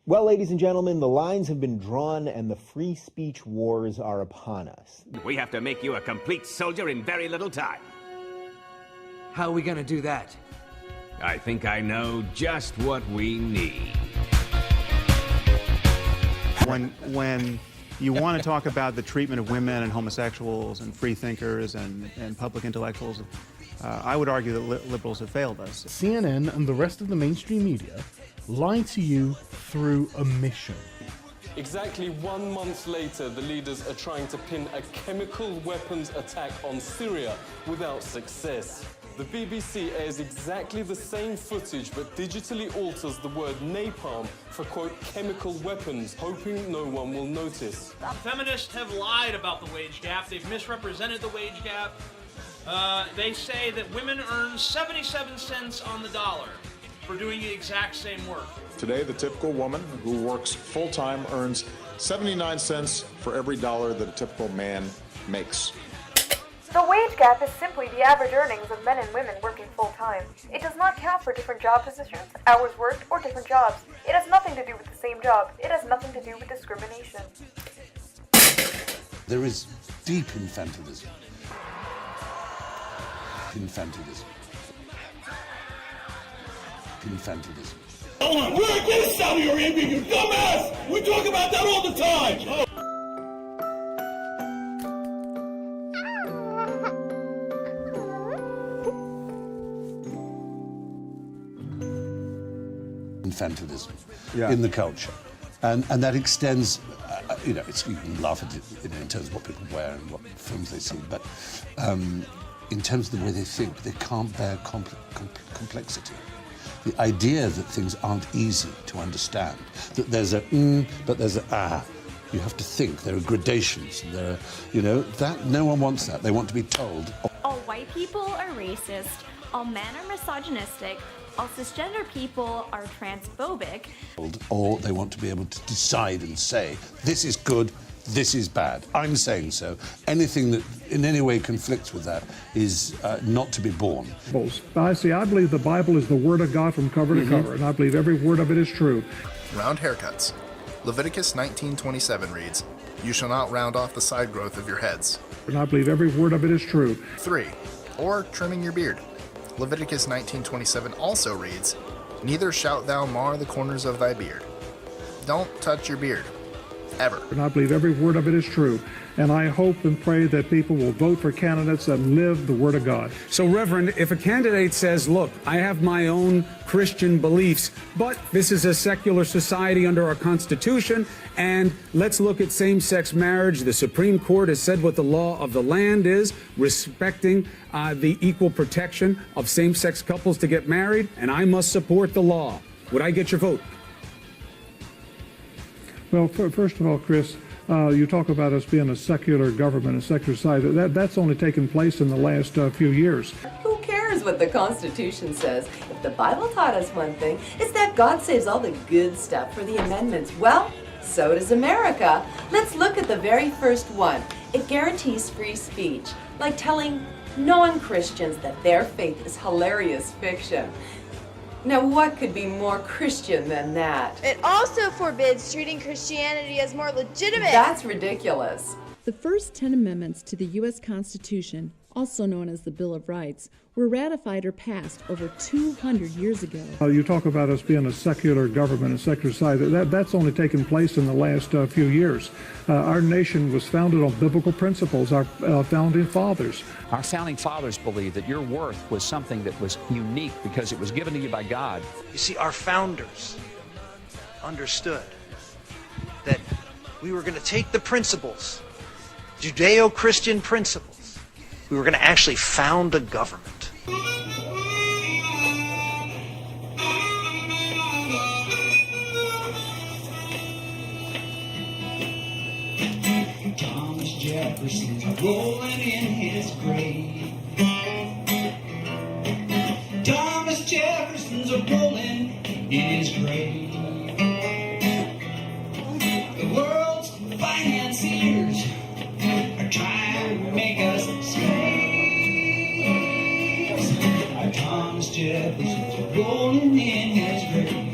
Well, ladies and gentlemen, the lines have been drawn and the free speech wars are upon us. We have to make you a complete soldier in very little time. How are we gonna do that? I think I know just what we need. When you want to talk about the treatment of women and homosexuals and free thinkers and public intellectuals, I would argue that liberals have failed us. CNN and the rest of the mainstream media lie to you through omission. Exactly 1 month later, the leaders are trying to pin a chemical weapons attack on Syria without success. The BBC airs exactly the same footage but digitally alters the word napalm for, quote, chemical weapons, hoping no one will notice. Feminists have lied about the wage gap. They've misrepresented the wage gap. They say that women earn 77 cents on the dollar for doing the exact same work. Today, the typical woman who works full-time earns 79 cents for every dollar that a typical man makes. The wage gap is simply the average earnings of men and women working full-time. It does not count for different job positions, hours worked, or different jobs. It has nothing to do with the same job. It has nothing to do with discrimination. There is deep infantilism. Infantilism. Infantilism. Hold on, we're against Saudi Arabia, you dumbass! We talk about that all the time! Infantilism in the culture, and that extends. You can laugh at it in terms of what people wear and what films they see, but in terms of the way they think, they can't bear complexity. The idea that things aren't easy to understand, that there's a but there's a ah. You have to think. There are gradations. And there are, that no one wants that. They want to be told. All white people are racist. All men are misogynistic. All cisgender people are transphobic. Or they want to be able to decide and say, this is good, this is bad. I'm saying so. Anything that in any way conflicts with that is not to be borne. I believe the Bible is the Word of God from cover to cover, and I believe every word of it is true. Round haircuts. Leviticus 19:27 reads, "You shall not round off the side growth of your heads." And I believe every word of it is true. 3. Or trimming your beard. Leviticus 19:27 also reads, "Neither shalt thou mar the corners of thy beard." Don't touch your beard. Ever. And I believe every word of it is true. And I hope and pray that people will vote for candidates that live the Word of God. So, Reverend, if a candidate says, look, I have my own Christian beliefs, but this is a secular society under our Constitution, and let's look at same-sex marriage. The Supreme Court has said what the law of the land is, respecting the equal protection of same-sex couples to get married, and I must support the law. Would I get your vote? Well, first of all, Chris, you talk about us being a secular government, a secular society. That's only taken place in the last few years. Who cares what the Constitution says? If the Bible taught us one thing, it's that God saves all the good stuff for the amendments. Well, so does America. Let's look at the very first one. It guarantees free speech, like telling non-Christians that their faith is hilarious fiction. Now, what could be more Christian than that? It also forbids treating Christianity as more legitimate. That's ridiculous. The first 10 amendments to the U.S. Constitution, also known as the Bill of Rights, were ratified or passed over 200 years ago. You talk about us being a secular government, a secular society. That's only taken place in the last few years. Our nation was founded on biblical principles, our founding fathers. Our founding fathers believed that your worth was something that was unique because it was given to you by God. You see, our founders understood that we were going to take the principles, Judeo-Christian principles. We were going to actually found a government. Thomas Jefferson's rolling in his grave. Thomas Jefferson's rolling in his grave. The world's financiers are trying to make us slaves. Thomas Jefferson's rolling in his grave.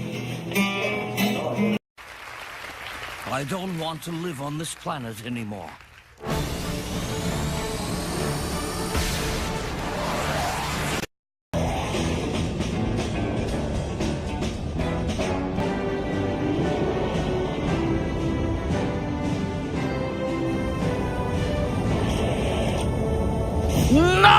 I don't want to live on this planet anymore. No!